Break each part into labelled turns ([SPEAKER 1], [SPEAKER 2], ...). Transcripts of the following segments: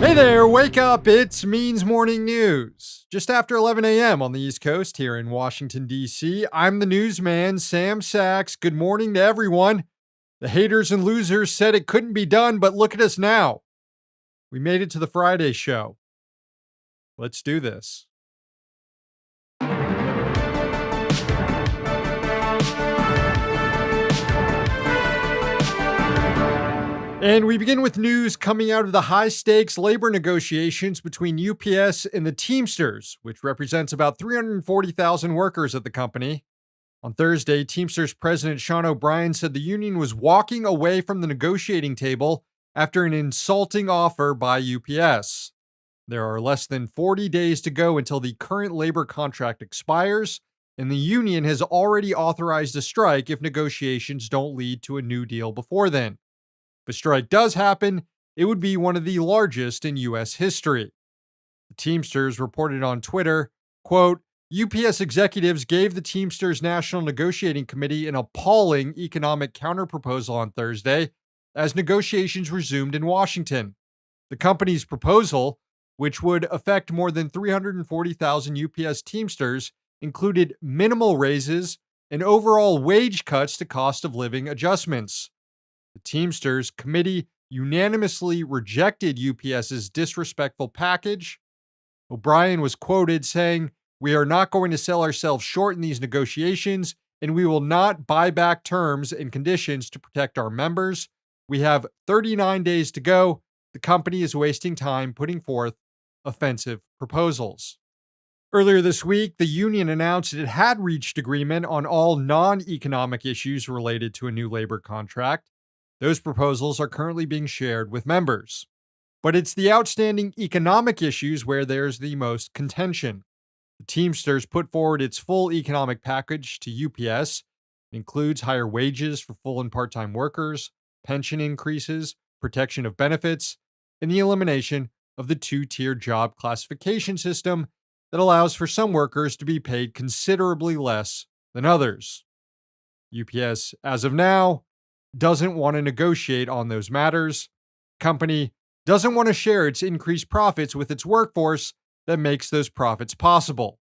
[SPEAKER 1] Hey there, wake up. It's Means Morning News. Just after 11 a.m. on the East Coast here in Washington, D.C., I'm the newsman, Sam Sachs. Good morning to everyone. The haters and losers said it couldn't be done, but look at us now. We made it to the Friday show. Let's do this. And we begin with news coming out of the high-stakes labor negotiations between UPS and the Teamsters, which represents about 340,000 workers at the company. On Thursday, Teamsters President Sean O'Brien said the union was walking away from the negotiating table after an insulting offer by UPS. There are less than 40 days to go until the current labor contract expires, and the union has already authorized a strike if negotiations don't lead to a new deal before then. If a strike does happen, it would be one of the largest in U.S. history. The Teamsters reported on Twitter, quote, UPS executives gave the Teamsters National Negotiating Committee an appalling economic counterproposal on Thursday as negotiations resumed in Washington. The company's proposal, which would affect more than 340,000 UPS Teamsters, included minimal raises and overall wage cuts to cost of living adjustments. The Teamsters committee unanimously rejected UPS's disrespectful package. O'Brien was quoted saying, "We are not going to sell ourselves short in these negotiations, and we will not buy back terms and conditions to protect our members. We have 39 days to go. The company is wasting time putting forth offensive proposals." Earlier this week, the union announced it had reached agreement on all non-economic issues related to a new labor contract. Those proposals are currently being shared with members. But it's the outstanding economic issues where there's the most contention. The Teamsters put forward its full economic package to UPS. It includes higher wages for full and part-time workers, pension increases, protection of benefits, and the elimination of the two-tier job classification system that allows for some workers to be paid considerably less than others. UPS, as of now, doesn't want to negotiate on those matters. The company doesn't want to share its increased profits with its workforce that makes those profits possible,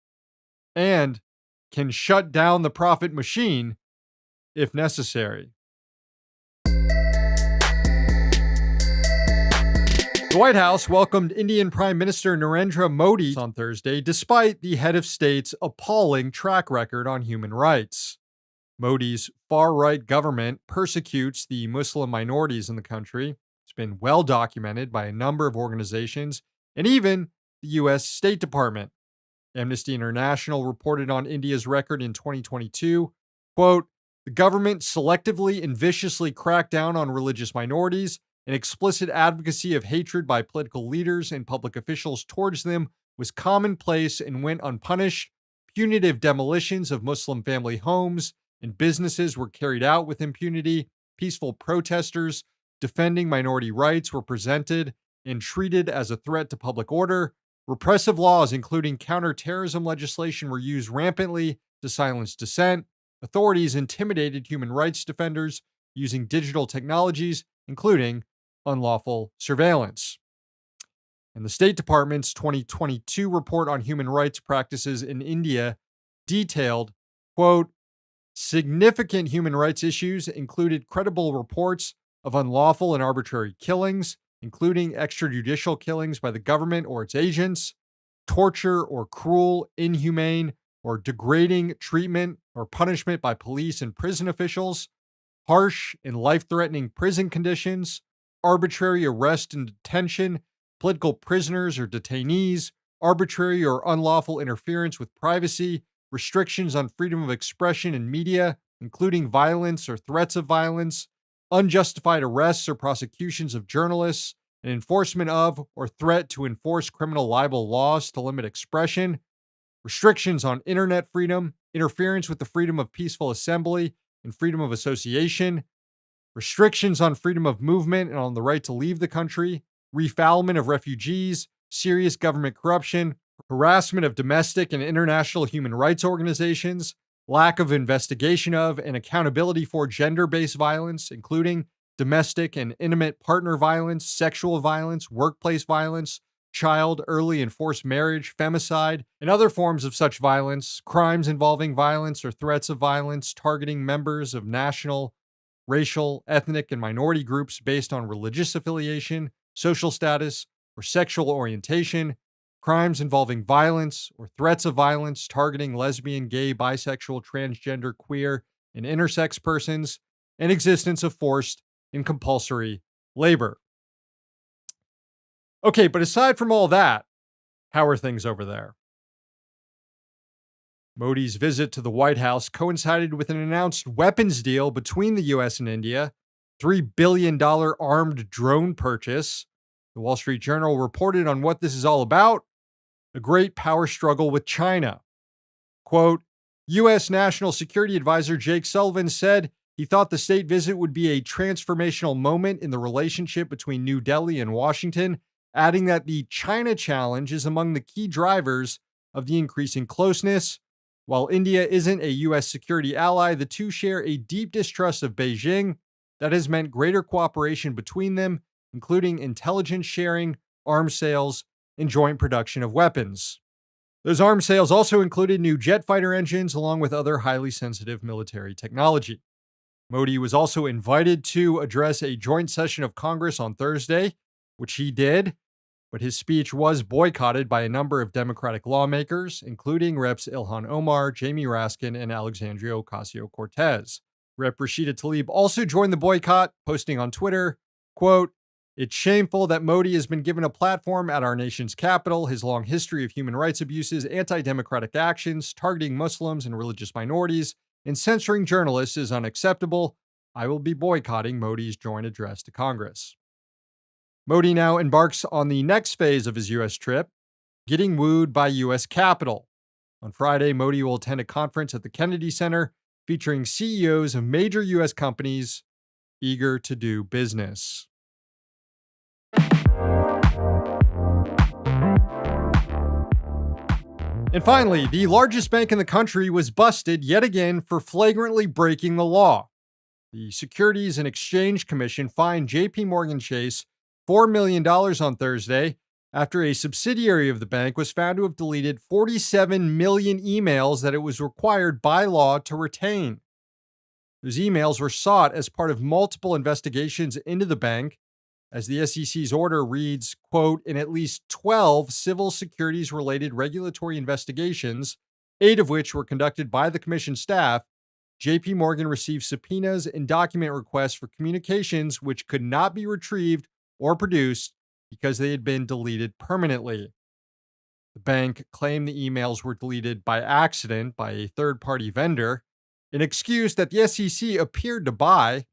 [SPEAKER 1] and can shut down the profit machine if necessary. The White House welcomed Indian Prime Minister Narendra Modi on Thursday, despite the head of state's appalling track record on human rights. Modi's far-right government persecutes the Muslim minorities in the country. It's been well documented by a number of organizations and even the U.S. State Department. Amnesty International reported on India's record in 2022, quote, "The government selectively and viciously cracked down on religious minorities, and explicit advocacy of hatred by political leaders and public officials towards them was commonplace and went unpunished. Punitive demolitions of Muslim family homes and businesses were carried out with impunity. Peaceful protesters defending minority rights were presented and treated as a threat to public order. Repressive laws, including counterterrorism legislation, were used rampantly to silence dissent. Authorities intimidated human rights defenders using digital technologies, including unlawful surveillance." And the State Department's 2022 report on human rights practices in India detailed, quote, "Significant human rights issues included credible reports of unlawful and arbitrary killings, including extrajudicial killings by the government or its agents, torture or cruel, inhumane, or degrading treatment or punishment by police and prison officials, harsh and life-threatening prison conditions, arbitrary arrest and detention, political prisoners or detainees, arbitrary or unlawful interference with privacy, restrictions on freedom of expression and media, including violence or threats of violence, unjustified arrests or prosecutions of journalists, and enforcement of or threat to enforce criminal libel laws to limit expression, restrictions on internet freedom, interference with the freedom of peaceful assembly and freedom of association, restrictions on freedom of movement and on the right to leave the country, refoulement of refugees, serious government corruption, harassment of domestic and international human rights organizations, lack of investigation of and accountability for gender-based violence, including domestic and intimate partner violence, sexual violence, workplace violence, child, early and forced marriage, femicide, and other forms of such violence, crimes involving violence or threats of violence targeting members of national, racial, ethnic, and minority groups based on religious affiliation, social status, or sexual orientation, crimes involving violence or threats of violence targeting lesbian, gay, bisexual, transgender, queer, and intersex persons, and existence of forced and compulsory labor. Okay, but aside from all that, how are things over there? Modi's visit to the White House coincided with an announced weapons deal between the US and India, $3 billion armed drone purchase. The Wall Street Journal reported on what this is all about: a great power struggle with China. Quote, U.S. National Security Advisor Jake Sullivan said he thought the state visit would be a transformational moment in the relationship between New Delhi and Washington, adding that the China challenge is among the key drivers of the increasing closeness. While India isn't a U.S. security ally, the two share a deep distrust of Beijing that has meant greater cooperation between them, including intelligence sharing, arms sales, and joint production of weapons. Those arms sales also included new jet fighter engines, along with other highly sensitive military technology. Modi was also invited to address a joint session of Congress on Thursday, which he did, but his speech was boycotted by a number of Democratic lawmakers, including Reps Ilhan Omar, Jamie Raskin, and Alexandria Ocasio-Cortez. Rep. Rashida Tlaib also joined the boycott, posting on Twitter, quote, "It's shameful that Modi has been given a platform at our nation's capital. His long history of human rights abuses, anti-democratic actions, targeting Muslims and religious minorities, and censoring journalists is unacceptable. I will be boycotting Modi's joint address to Congress." Modi now embarks on the next phase of his U.S. trip, getting wooed by U.S. Capitol. On Friday, Modi will attend a conference at the Kennedy Center featuring CEOs of major U.S. companies eager to do business. And finally, the largest bank in the country was busted yet again for flagrantly breaking the law. The Securities and Exchange Commission fined JP Morgan Chase $4 million on Thursday after a subsidiary of the bank was found to have deleted 47 million emails that it was required by law to retain. Those emails were sought as part of multiple investigations into the bank, as the SEC's order reads, quote, in at least 12 civil securities-related regulatory investigations, 8 of which were conducted by the commission staff, JP Morgan received subpoenas and document requests for communications which could not be retrieved or produced because they had been deleted permanently. The bank claimed the emails were deleted by accident by a third-party vendor, an excuse that the SEC appeared to buy,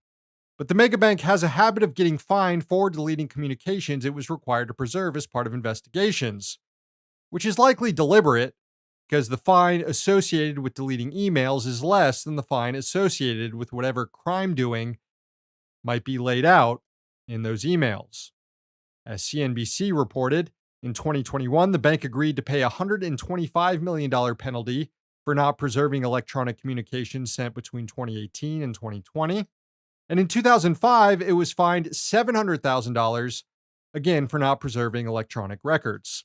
[SPEAKER 1] but the megabank has a habit of getting fined for deleting communications it was required to preserve as part of investigations, which is likely deliberate because the fine associated with deleting emails is less than the fine associated with whatever crime doing might be laid out in those emails. As CNBC reported, in 2021, the bank agreed to pay a $125 million penalty for not preserving electronic communications sent between 2018 and 2020. And in 2005, it was fined $700,000, again for not preserving electronic records.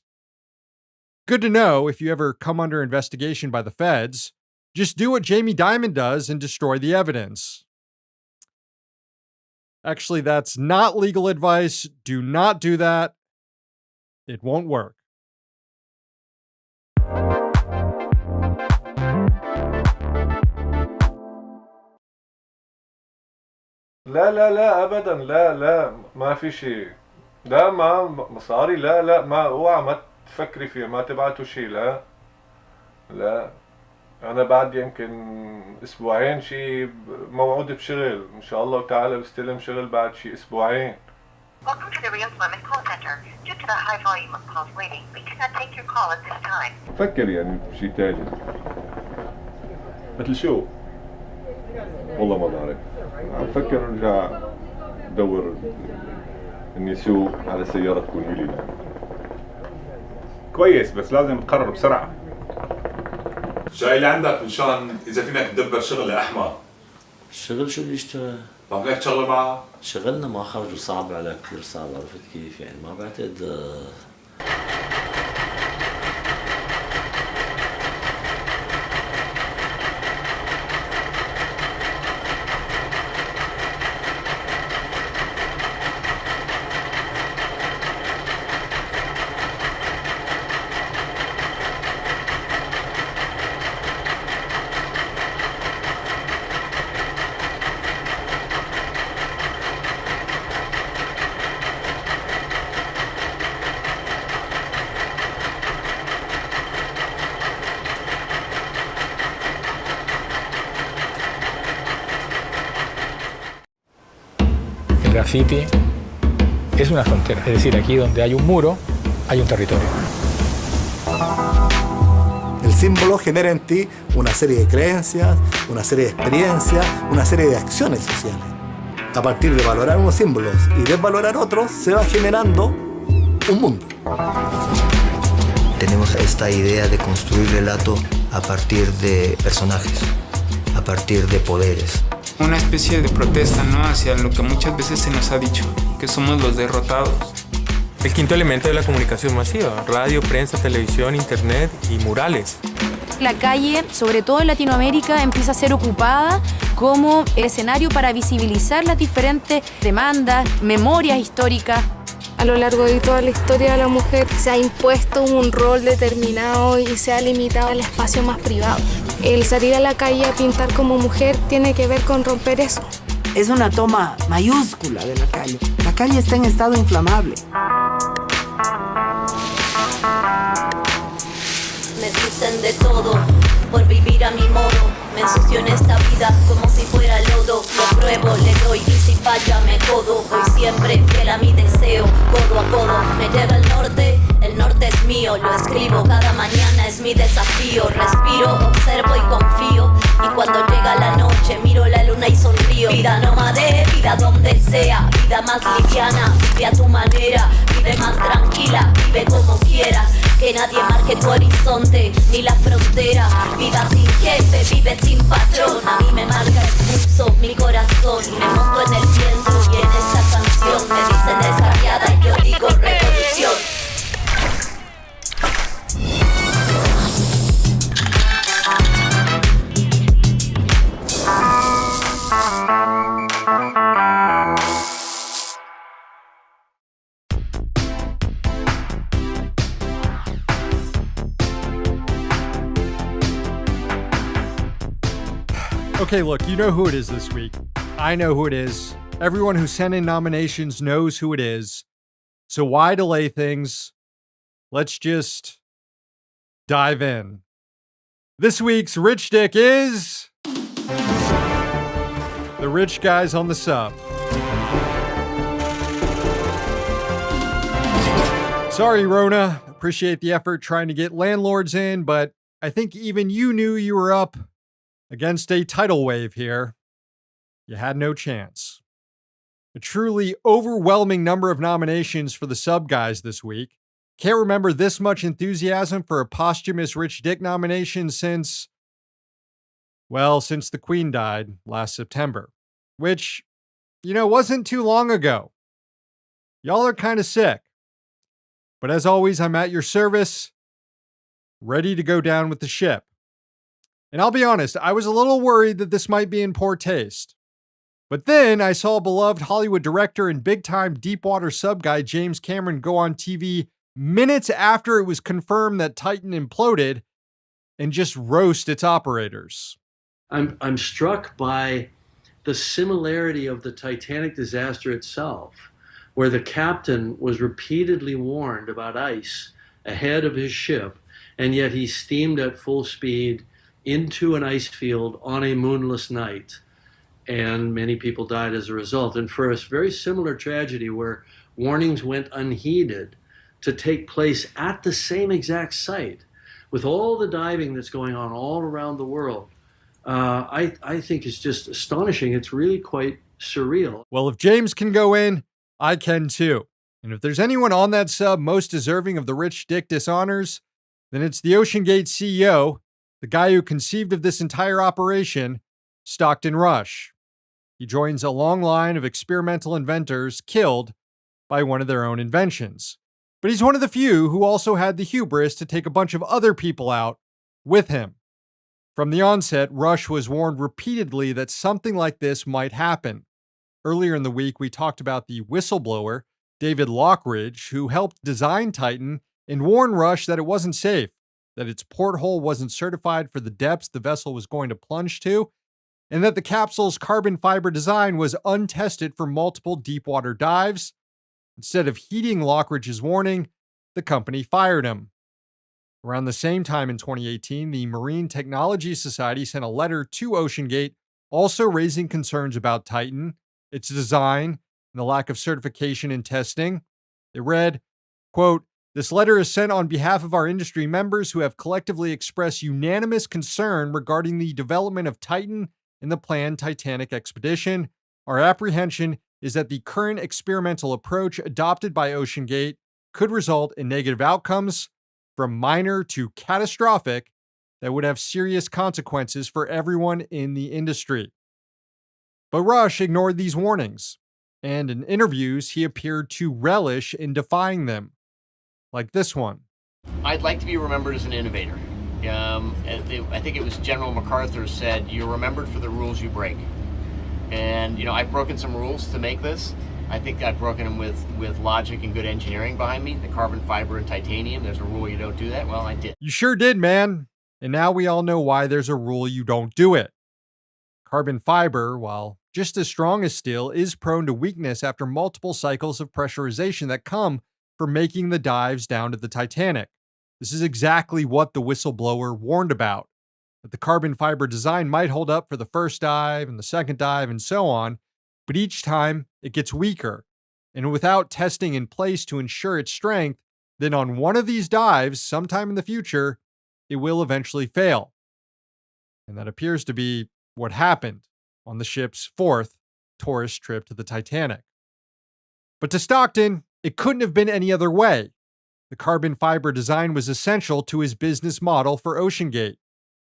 [SPEAKER 1] Good to know if you ever come under investigation by the feds, just do what Jamie Dimon does and destroy the evidence. Actually, that's not legal advice. Do not do that. It won't work.
[SPEAKER 2] لا ابدا، لا ما في شيء. لا ما مصاري، لا ما اوعى ما تفكري فيها، ما تبعتوا شيء. لا انا بعد يمكن اسبوعين شيء موعود بشغل ان شاء الله تعالى، بستلم شغل بعد شيء اسبوعين.
[SPEAKER 3] Welcome to the Reemployment Call Center. Due to the high volume of calls waiting, we cannot take your call at this time.
[SPEAKER 2] فكر يعني بشيء تاني. مثل شو؟ والله ما بعرف. عم فكر ارجع ادور اني اسوق على سيارة تكون الي يعني.
[SPEAKER 4] كويس، بس لازم تقرر بسرعة.
[SPEAKER 5] شو اللي عندك مشان اذا فينك تدبر شغل يا احمد؟
[SPEAKER 6] الشغل شو بدي اشتغل؟
[SPEAKER 2] بقيت شغله معها؟
[SPEAKER 5] شغلنا مع خرج وصعب على كثير صعب، عرفت كيف يعني ما بعتقد
[SPEAKER 6] El graffiti es una frontera, es decir, aquí donde hay un muro, hay un territorio.
[SPEAKER 7] El símbolo genera en ti una serie de creencias, una serie de experiencias, una serie de acciones sociales. A partir de valorar unos símbolos y desvalorar otros, se va generando un mundo.
[SPEAKER 8] Tenemos esta idea de construir relato a partir de personajes, a partir de poderes.
[SPEAKER 9] Una especie de protesta, ¿no?, hacia lo que muchas veces se nos ha dicho, que somos los derrotados.
[SPEAKER 10] El quinto elemento de la comunicación masiva: radio, prensa, televisión, internet y murales.
[SPEAKER 11] La calle, sobre todo en Latinoamérica, empieza a ser ocupada como escenario para visibilizar las diferentes demandas, memorias históricas.
[SPEAKER 12] A lo largo de toda la historia de la mujer se ha impuesto un rol determinado y se ha limitado al espacio más privado. El salir a la calle a pintar como mujer tiene que ver con romper eso.
[SPEAKER 13] Es una toma mayúscula de la calle. La calle está en estado inflamable.
[SPEAKER 14] Me dicen de todo por vivir a mi modo. Me ensucio en esta vida como si fuera lodo. Lo pruebo, le doy y si falla me jodo. Voy siempre fiel a mi deseo, codo a codo. Me lleva el norte es mío. Lo escribo cada mañana, es mi desafío. Respiro, observo y confío. Y cuando llega la noche miro la luna y sonrío. Vida nómade, vida donde sea. Vida más liviana, vive a tu manera. Vive más tranquila, vive como quieras. Que nadie marque tu horizonte, ni la frontera. Vida sin jefe, vive sin patrón. A mí me marca el pulso, mi corazón. Me monto en el viento y en esta canción me dicen descarriada y yo digo revolución.
[SPEAKER 1] Okay, look, you know who it is this week. I know who it is. Everyone who sent in nominations knows who it is. So why delay things? Let's just dive in. This week's Rich Dick is the rich guys on the sub. Sorry, Rona. Appreciate the effort trying to get landlords in, but I think even you knew you were up against a tidal wave here. You had no chance. A truly overwhelming number of nominations for the sub guys this week. Can't remember this much enthusiasm for a posthumous Rich Dick nomination since the Queen died last September. Which, wasn't too long ago. Y'all are kind of sick. But as always, I'm at your service, ready to go down with the ship. And I'll be honest, I was a little worried that this might be in poor taste. But then I saw beloved Hollywood director and big-time Deepwater sub guy James Cameron go on TV minutes after it was confirmed that Titan imploded and just roast its operators.
[SPEAKER 15] I'm struck by the similarity of the Titanic disaster itself, where the captain was repeatedly warned about ice ahead of his ship, and yet he steamed at full speed into an ice field on a moonless night, and many people died as a result. And for a very similar tragedy where warnings went unheeded to take place at the same exact site, with all the diving that's going on all around the world, I think it's just astonishing. It's really quite surreal.
[SPEAKER 1] Well, if James can go in, I can too. And if there's anyone on that sub most deserving of the Rich Dick dishonors, then it's the OceanGate CEO, the guy who conceived of this entire operation, Stockton Rush. He joins a long line of experimental inventors killed by one of their own inventions. But he's one of the few who also had the hubris to take a bunch of other people out with him. From the onset, Rush was warned repeatedly that something like this might happen. Earlier in the week, we talked about the whistleblower, David Lockridge, who helped design Titan and warn Rush that it wasn't safe, that its porthole wasn't certified for the depths the vessel was going to plunge to, and that the capsule's carbon fiber design was untested for multiple deepwater dives. Instead of heeding Lockridge's warning, the company fired him. Around the same time in 2018, the Marine Technology Society sent a letter to OceanGate also raising concerns about Titan, its design, and the lack of certification and testing. It read, quote, "This letter is sent on behalf of our industry members who have collectively expressed unanimous concern regarding the development of Titan and the planned Titanic expedition. Our apprehension is that the current experimental approach adopted by OceanGate could result in negative outcomes, from minor to catastrophic, that would have serious consequences for everyone in the industry." But Rush ignored these warnings, and in interviews, he appeared to relish in defying them, like this one.
[SPEAKER 16] "I'd like to be remembered as an innovator. I think it was General MacArthur said, you're remembered for the rules you break. And, I've broken some rules to make this. I think I've broken them with logic and good engineering behind me. The carbon fiber and titanium, there's a rule you don't do that. Well, I did."
[SPEAKER 1] You sure did, man. And now we all know why there's a rule you don't do it. Carbon fiber, while just as strong as steel, is prone to weakness after multiple cycles of pressurization that come from making the dives down to the Titanic. This is exactly what the whistleblower warned about, that the carbon fiber design might hold up for the first dive and the second dive and so on, but each time it gets weaker. And without testing in place to ensure its strength, then on one of these dives, sometime in the future, it will eventually fail. And that appears to be what happened on the ship's fourth tourist trip to the Titanic. But to Stockton, it couldn't have been any other way. The carbon fiber design was essential to his business model for OceanGate.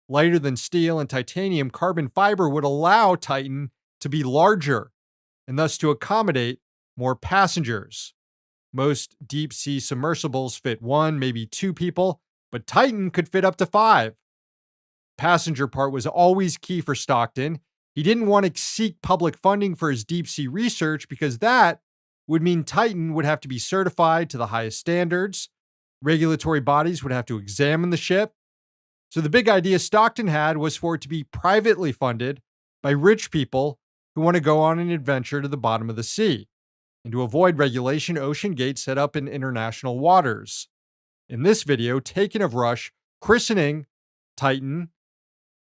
[SPEAKER 1] Lighter than steel and titanium, carbon fiber would allow Titan to be larger and thus to accommodate more passengers. Most deep-sea submersibles fit 1, maybe 2 people, but Titan could fit up to 5. The passenger part was always key for Stockton. He didn't want to seek public funding for his deep-sea research because that would mean Titan would have to be certified to the highest standards. Regulatory bodies would have to examine the ship. So the big idea Stockton had was for it to be privately funded by rich people who want to go on an adventure to the bottom of the sea. And to avoid regulation, OceanGate set up in international waters. In this video, taken of Rush christening Titan,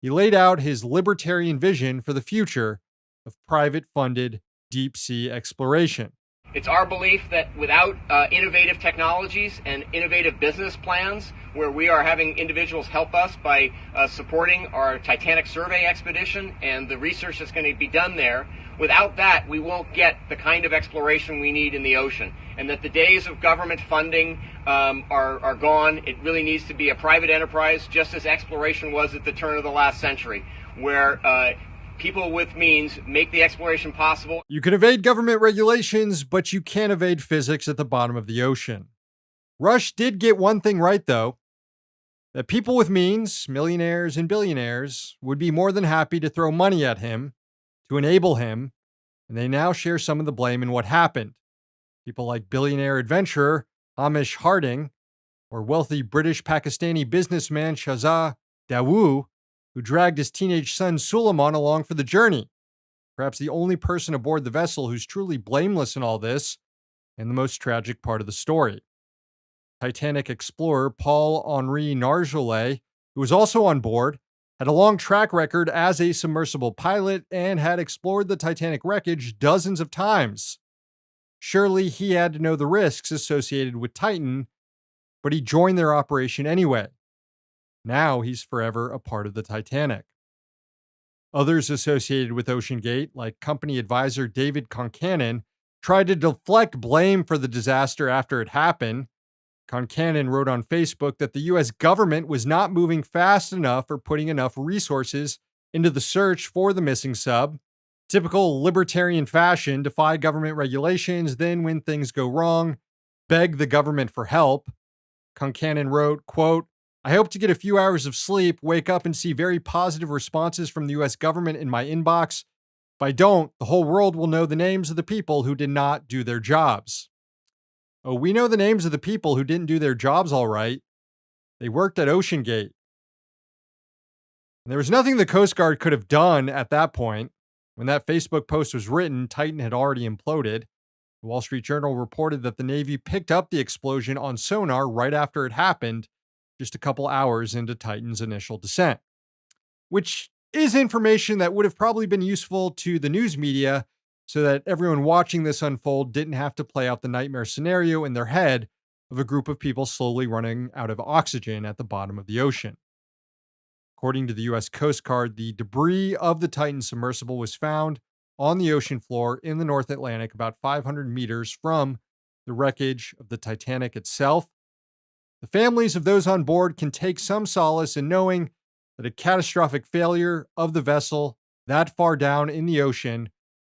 [SPEAKER 1] he laid out his libertarian vision for the future of private-funded deep-sea exploration.
[SPEAKER 16] It's our belief that without innovative technologies and innovative business plans, where we are having individuals help us by supporting our Titanic survey expedition and the research that's going to be done there, without that, we won't get the kind of exploration we need in the ocean. And that the days of government funding are gone. It really needs to be a private enterprise, just as exploration was at the turn of the last century, where people with means make the exploration possible.
[SPEAKER 1] You can evade government regulations, but you can't evade physics at the bottom of the ocean. Rush did get one thing right, though, that people with means, millionaires and billionaires, would be more than happy to throw money at him to enable him, and they now share some of the blame in what happened. People like billionaire adventurer Hamish Harding, or wealthy British-Pakistani businessman Shahzad Dawood, who dragged his teenage son Suleiman along for the journey. Perhaps the only person aboard the vessel who's truly blameless in all this, and the most tragic part of the story. Titanic explorer Paul-Henri Nargeolet, who was also on board, had a long track record as a submersible pilot and had explored the Titanic wreckage dozens of times. Surely he had to know the risks associated with Titan, but he joined their operation anyway. Now he's forever a part of the Titanic. Others associated with OceanGate, like company advisor David Concannon, tried to deflect blame for the disaster after it happened. Concannon wrote on Facebook that the U.S. government was not moving fast enough or putting enough resources into the search for the missing sub. Typical libertarian fashion, defy government regulations, then when things go wrong, beg the government for help. Concannon wrote, quote, I hope to get a few hours of sleep, wake up and see very positive responses from the US government in my inbox. If I don't, the whole world will know the names of the people who did not do their jobs. Oh, we know the names of the people who didn't do their jobs all right. They worked at Ocean Gate. And there was nothing the Coast Guard could have done at that point. When that Facebook post was written, Titan had already imploded. The Wall Street Journal reported that the Navy picked up the explosion on sonar right after it happened, just a couple hours into Titan's initial descent, which is information that would have probably been useful to the news media so that everyone watching this unfold didn't have to play out the nightmare scenario in their head of a group of people slowly running out of oxygen at the bottom of the ocean. According to the U.S. Coast Guard, the debris of the Titan submersible was found on the ocean floor in the North Atlantic, about 500 meters from the wreckage of the Titanic itself. The families of those on board can take some solace in knowing that a catastrophic failure of the vessel that far down in the ocean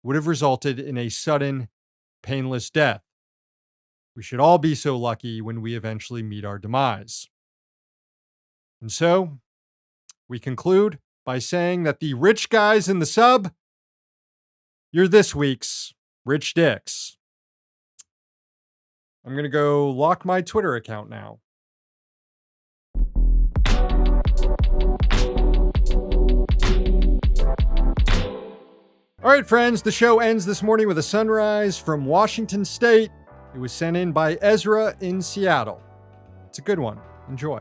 [SPEAKER 1] would have resulted in a sudden, painless death. We should all be so lucky when we eventually meet our demise. And so, we conclude by saying that the rich guys in the sub, you're this week's rich dicks. I'm going to go lock my Twitter account now. All right, friends, the show ends this morning with a sunrise from Washington State. It was sent in by Ezra in Seattle. It's a good one. Enjoy.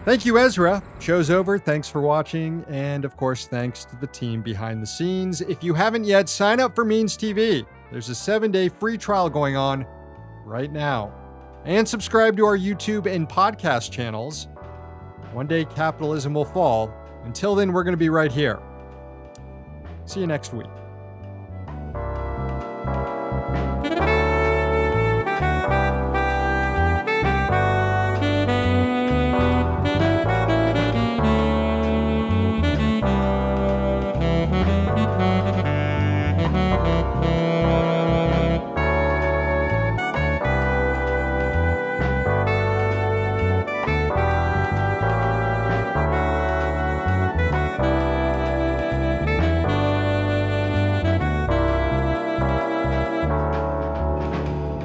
[SPEAKER 1] Thank you, Ezra. Show's over. Thanks for watching. And of course, thanks to the team behind the scenes. If you haven't yet, sign up for Means TV. There's a 7-day free trial going on right now. And subscribe to our YouTube and podcast channels. One day capitalism will fall. Until then, we're going to be right here. See you next week.